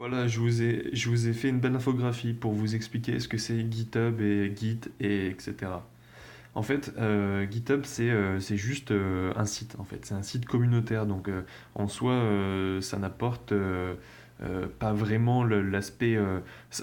Voilà, je vous ai fait une belle infographie pour vous expliquer ce que c'est GitHub et Git et etc. En fait, GitHub, c'est juste un site, en fait. C'est un site communautaire. Donc, en soi, ça n'apporte pas vraiment l'aspect.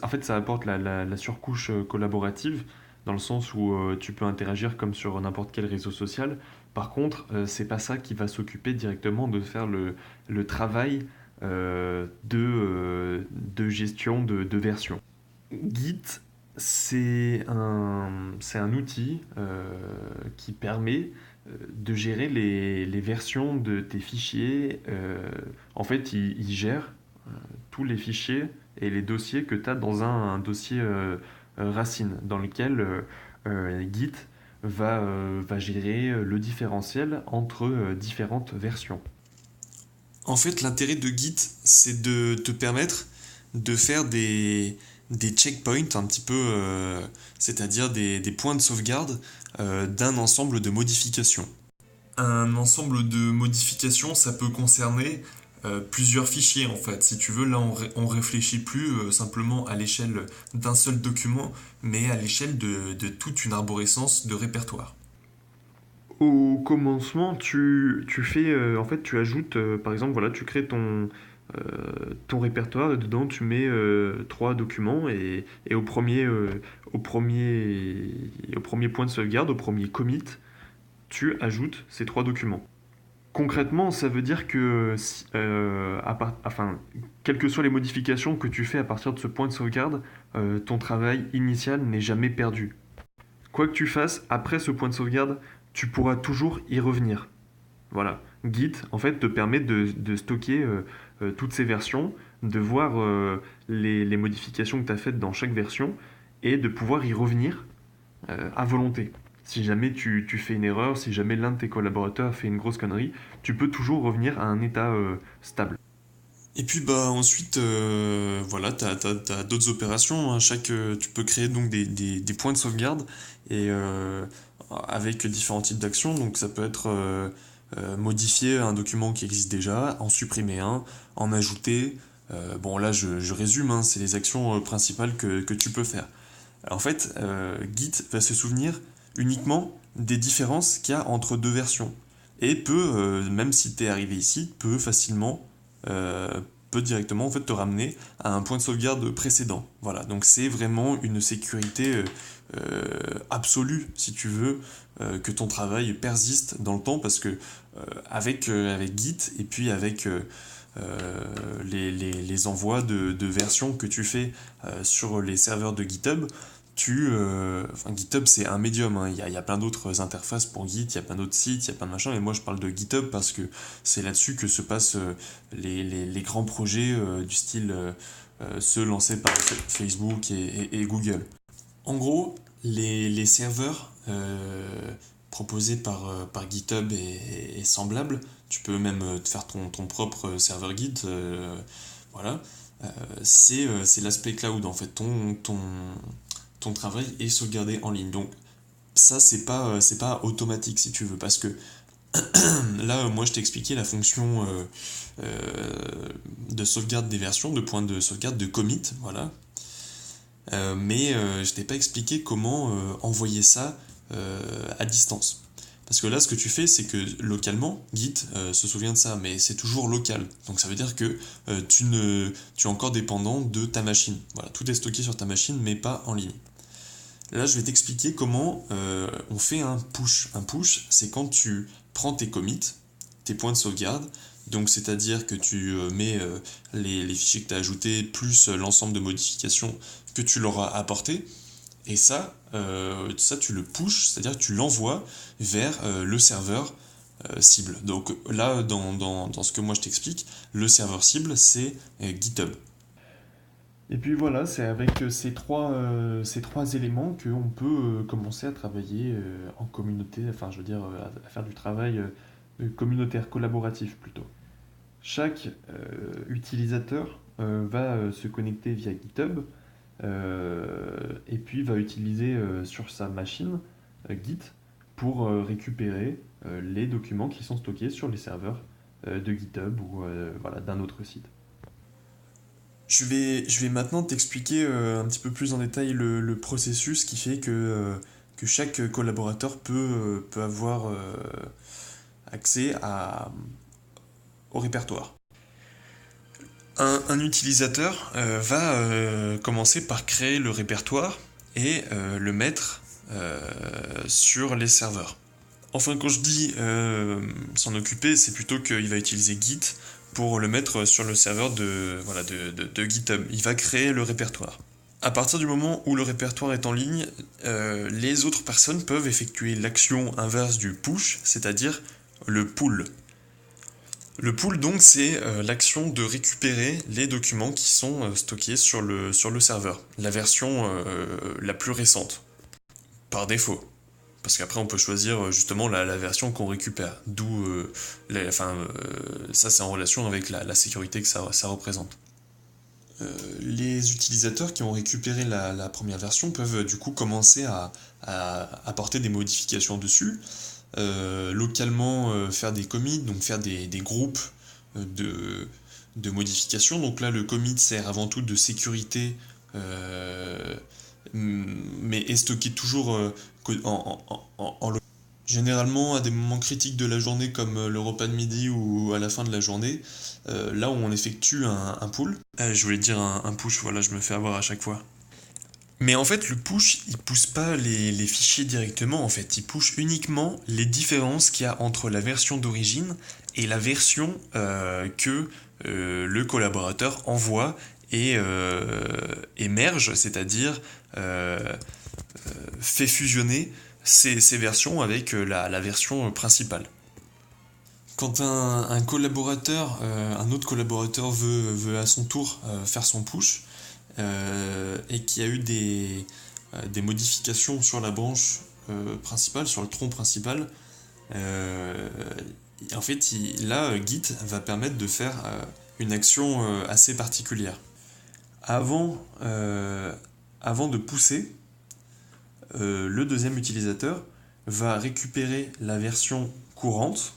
En fait, ça apporte la surcouche collaborative, dans le sens où tu peux interagir comme sur n'importe quel réseau social. Par contre, c'est pas ça qui va s'occuper directement de faire le travail de gestion de version. Git, c'est un outil qui permet de gérer les versions de tes fichiers. En fait, il gère tous les fichiers et les dossiers que tu as dans un dossier racine, dans lequel Git va gérer le différentiel entre différentes versions. En fait, l'intérêt de Git, c'est de te permettre de faire des checkpoints un petit peu, c'est-à-dire des points de sauvegarde d'un ensemble de modifications. Un ensemble de modifications, ça peut concerner plusieurs fichiers en fait. Si tu veux, là on réfléchit plus simplement à l'échelle d'un seul document, mais à l'échelle de toute une arborescence de répertoire. Au commencement, tu fais, en fait, tu ajoutes, par exemple, voilà, tu crées ton répertoire et dedans tu mets trois documents et au premier point de sauvegarde, au premier commit, tu ajoutes ces trois documents. Concrètement, ça veut dire que, enfin, quelles que soient les modifications que tu fais à partir de ce point de sauvegarde, ton travail initial n'est jamais perdu. Quoi que tu fasses après ce point de sauvegarde, tu pourras toujours y revenir. Voilà. Git, en fait, te permet de stocker toutes ces versions, de voir les modifications que tu as faites dans chaque version et de pouvoir y revenir à volonté. Si jamais tu fais une erreur, si jamais l'un de tes collaborateurs a fait une grosse connerie, tu peux toujours revenir à un état stable. Et puis bah ensuite voilà t'as d'autres opérations hein. Tu peux créer donc des points de sauvegarde et avec différents types d'actions donc ça peut être modifier un document qui existe déjà, en supprimer un, en ajouter. Bon là je résume hein, c'est les actions principales que tu peux faire. En fait Git va se souvenir uniquement des différences qu'il y a entre deux versions et peut même si t'es arrivé ici peut facilement euh, peut directement en fait te ramener à un point de sauvegarde précédent. Voilà, donc c'est vraiment une sécurité absolue si tu veux que ton travail persiste dans le temps parce que avec Git et puis avec les envois de versions que tu fais sur les serveurs de GitHub, enfin, GitHub c'est un médium, hein. Il y a plein d'autres interfaces pour Git, il y a plein d'autres sites, il y a plein de machins, mais moi je parle de GitHub parce que c'est là-dessus que se passent les grands projets du style ceux lancés par Facebook et Google. En gros, les serveurs proposés par GitHub et semblables, tu peux même te faire ton propre serveur Git, voilà, c'est l'aspect cloud en fait, ton travail est sauvegardé en ligne. Donc ça, c'est pas automatique si tu veux, parce que là, moi, je t'ai expliqué la fonction de sauvegarde des versions, de point de sauvegarde de commit, voilà. Mais je t'ai pas expliqué comment envoyer ça à distance. Parce que là, ce que tu fais, c'est que localement, Git se souvient de ça, mais c'est toujours local. Donc ça veut dire que tu es encore dépendant de ta machine. Voilà, tout est stocké sur ta machine, mais pas en ligne. Là, je vais t'expliquer comment on fait un push. Un push, c'est quand tu prends tes commits, tes points de sauvegarde, donc c'est-à-dire que tu mets les fichiers que tu as ajoutés plus l'ensemble de modifications que tu leur as apportées, et ça tu le push, c'est-à-dire que tu l'envoies vers le serveur cible. Donc là, dans ce que moi je t'explique, le serveur cible, c'est GitHub. Et puis voilà, c'est avec ces trois éléments qu'on peut commencer à travailler en communauté, enfin je veux dire à faire du travail communautaire, collaboratif plutôt. Chaque utilisateur va se connecter via GitHub et puis va utiliser sur sa machine Git pour récupérer les documents qui sont stockés sur les serveurs de GitHub ou voilà, d'un autre site. Je vais maintenant t'expliquer un petit peu plus en détail le processus qui fait que chaque collaborateur peut avoir accès au répertoire. Un utilisateur va commencer par créer le répertoire et le mettre sur les serveurs. Enfin, quand je dis s'en occuper, c'est plutôt qu'il va utiliser Git pour le mettre sur le serveur de GitHub. Il va créer le répertoire. À partir du moment où le répertoire est en ligne, les autres personnes peuvent effectuer l'action inverse du push, c'est-à-dire le pull. Le pull, donc, c'est l'action de récupérer les documents qui sont stockés sur le serveur, la version la plus récente, par défaut. Parce qu'après, on peut choisir justement la version qu'on récupère. D'où, ça, c'est en relation avec la sécurité que ça représente. Les utilisateurs qui ont récupéré la première version peuvent du coup commencer à apporter des modifications dessus, localement faire des commits, donc faire des groupes de modifications. Donc là, le commit sert avant tout de sécurité, mais est stocké toujours en généralement à des moments critiques de la journée comme le repas de midi ou à la fin de la journée, là où on effectue un pull. Je voulais dire un push, voilà, je me fais avoir à chaque fois. Mais en fait, le push, il pousse pas les fichiers directement, en fait. Il push uniquement les différences qu'il y a entre la version d'origine et la version que le collaborateur envoie et émerge, c'est-à-dire fait fusionner ces versions avec la version principale. Quand un collaborateur, un autre collaborateur veut à son tour faire son push, et qu'il y a eu des modifications sur la branche principale, sur le tronc principal, en fait, là, Git va permettre de faire une action assez particulière. Avant de pousser, le deuxième utilisateur va récupérer la version courante,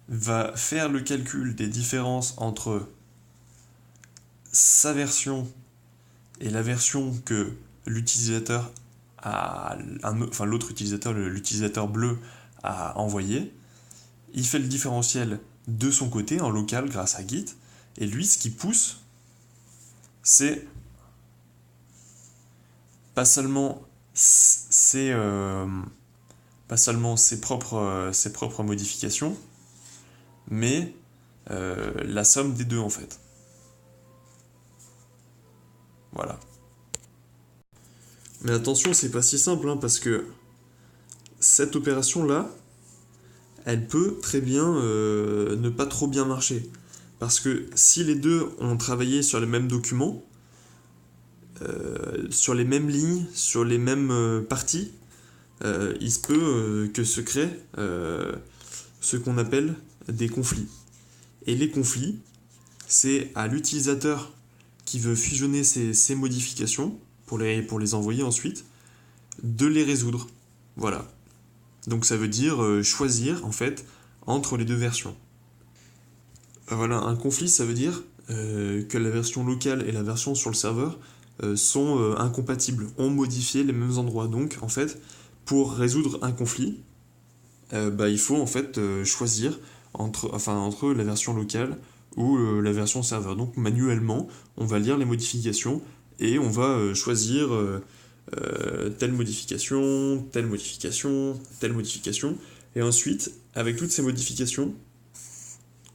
va faire le calcul des différences entre sa version et la version que l'utilisateur l'autre utilisateur, l'utilisateur bleu a envoyé. Il fait le différentiel de son côté en local grâce à Git, et lui, ce qui pousse, c'est pas seulement ses propres modifications, mais la somme des deux en fait. Voilà. Mais attention, c'est pas si simple, hein, parce que cette opération-là, elle peut très bien ne pas trop bien marcher. Parce que si les deux ont travaillé sur les mêmes documents, sur les mêmes lignes, sur les mêmes parties, il se peut que se créent ce qu'on appelle des conflits. Et les conflits, c'est à l'utilisateur qui veut fusionner ces modifications pour les envoyer ensuite, de les résoudre. Voilà. Donc ça veut dire choisir en fait entre les deux versions. Voilà, un conflit, ça veut dire que la version locale et la version sur le serveur sont incompatibles, ont modifié les mêmes endroits. Donc en fait, pour résoudre un conflit, il faut en fait choisir entre la version locale ou la version serveur. Donc manuellement, on va lire les modifications et on va choisir telle modification, telle modification, telle modification. Et ensuite, avec toutes ces modifications,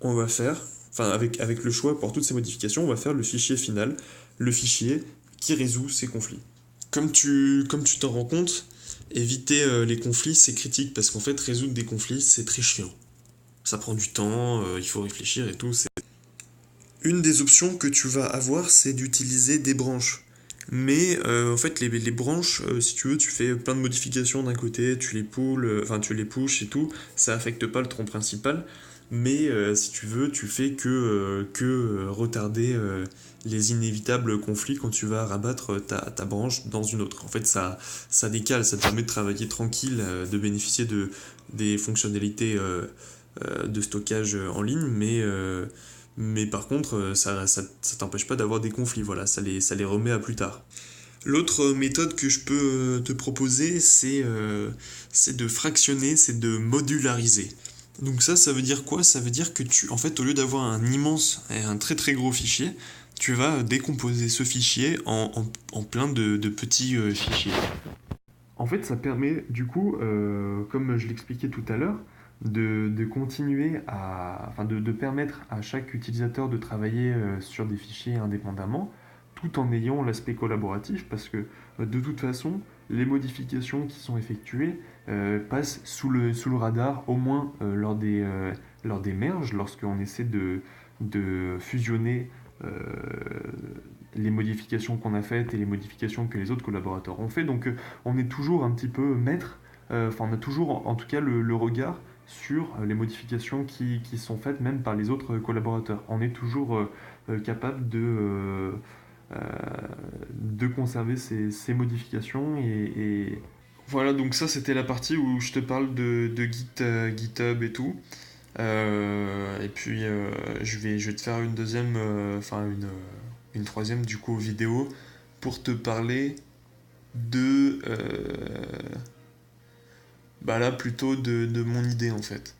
on va faire, avec le choix pour toutes ces modifications, on va faire le fichier final, le fichier qui résout ces conflits. Comme tu t'en rends compte, éviter les conflits, c'est critique, parce qu'en fait, résoudre des conflits, c'est très chiant. Ça prend du temps, il faut réfléchir et tout. Une des options que tu vas avoir, c'est d'utiliser des branches. Mais en fait, les branches, si tu veux, tu fais plein de modifications d'un côté, tu les tu les pushes et tout, ça affecte pas le tronc principal. Mais si tu veux, tu fais que retarder les inévitables conflits quand tu vas rabattre ta branche dans une autre. En fait, ça décale, ça te permet de travailler tranquille, de bénéficier des fonctionnalités de stockage en ligne, mais par contre, ça t'empêche pas d'avoir des conflits, voilà, ça les remet à plus tard. L'autre méthode que je peux te proposer, c'est de fractionner, c'est de modulariser. Donc ça veut dire quoi? Ça veut dire que en fait, au lieu d'avoir un immense et un très très gros fichier, tu vas décomposer ce fichier en plein de petits fichiers. En fait, ça permet du coup, comme je l'expliquais tout à l'heure, de continuer de permettre à chaque utilisateur de travailler sur des fichiers indépendamment, tout en ayant l'aspect collaboratif, parce que de toute façon, les modifications qui sont effectuées passent sous le radar, au moins lors des merges, lorsqu'on essaie de fusionner euh, les modifications qu'on a faites et les modifications que les autres collaborateurs ont fait. Donc on est toujours un petit peu maître, on a toujours en tout cas le regard sur les modifications qui sont faites même par les autres collaborateurs. On est toujours capable euh, de conserver ces modifications voilà, donc ça c'était la partie où je te parle de GitHub et tout. Et puis je vais te faire une deuxième, une troisième du coup vidéo pour te parler de bah là plutôt de mon idée en fait.